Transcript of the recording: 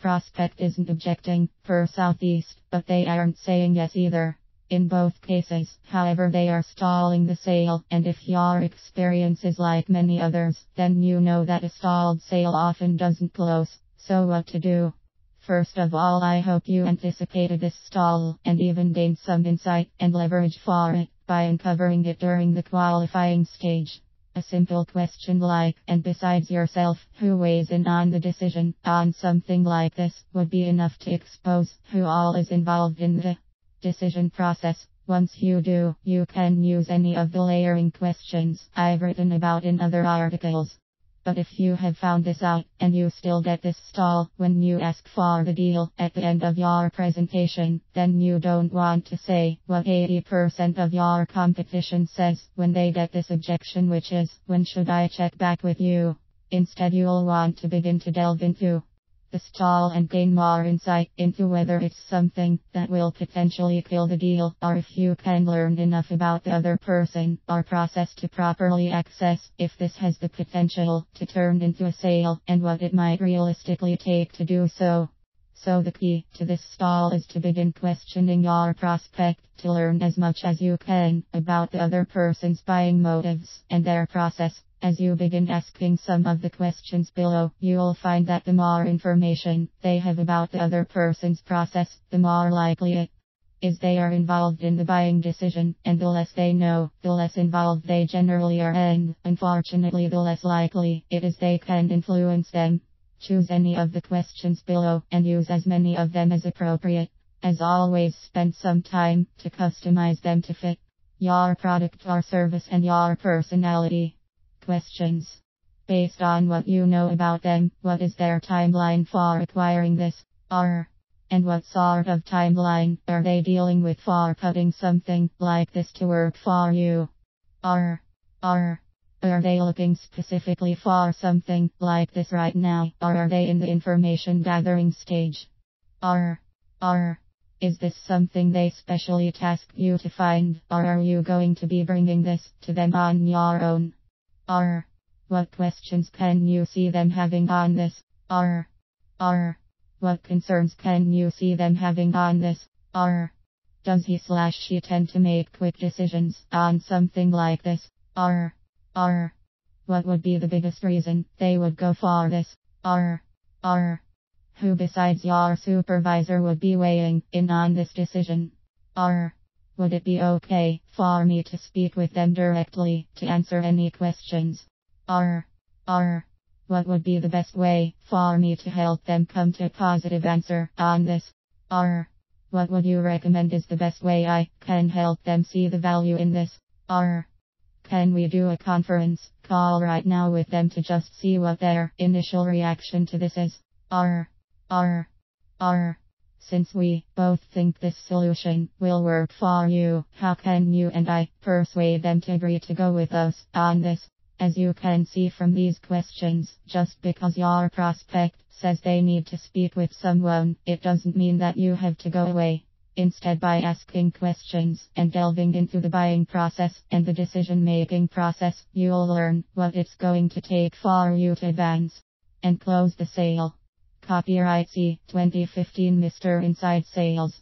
prospect isn't objecting for Southeast, but they aren't saying yes either. In both cases, however, they are stalling the sale, and if your experience is like many others, then you know that a stalled sale often doesn't close. So what to do? First of all, I hope you anticipated this stall and even gained some insight and leverage for it by uncovering it during the qualifying stage. A simple question like, and besides yourself, who weighs in on the decision on something like this, would be enough to expose who all is involved in the decision process. Once you do, you can use any of the layering questions I've written about in other articles. But if you have found this out, and you still get this stall when you ask for the deal at the end of your presentation, then you don't want to say what 80% of your competition says when they get this objection, which is, when should I check back with you? Instead, you'll want to begin to delve into the stall and gain more insight into whether it's something that will potentially kill the deal, or if you can learn enough about the other person or process to properly assess if this has the potential to turn into a sale and what it might realistically take to do so. So the key to this stall is to begin questioning your prospect to learn as much as you can about the other person's buying motives and their process. As you begin asking some of the questions below, you'll find that the more information they have about the other person's process, the more likely it is they are involved in the buying decision, and the less they know, the less involved they generally are, and unfortunately the less likely it is they can influence them. Choose any of the questions below and use as many of them as appropriate. As always, spend some time to customize them to fit your product or service and your personality. Questions. Based on what you know about them, what is their timeline for acquiring this, or, and what sort of timeline are they dealing with for putting something like this to work for you? Or, are they looking specifically for something like this right now, or are they in the information gathering stage? Or, is this something they specially tasked you to find, or are you going to be bringing this to them on your own? Or, what questions can you see them having on this? Or, what concerns can you see them having on this? Or, does he/she tend to make quick decisions on something like this? Or, what would be the biggest reason they would go for this? Or, who besides your supervisor would be weighing in on this decision? Or, would it be okay for me to speak with them directly to answer any questions? Or, what would be the best way for me to help them come to a positive answer on this? Or, what would you recommend is the best way I can help them see the value in this? Or, can we do a conference call right now with them to just see what their initial reaction to this is? Or, since we both think this solution will work for you, how can you and I persuade them to agree to go with us on this? As you can see from these questions, just because your prospect says they need to speak with someone, it doesn't mean that you have to go away. Instead, by asking questions and delving into the buying process and the decision-making process, you'll learn what it's going to take for you to advance and close the sale. Copyright C. 2015 Mr. Inside Sales.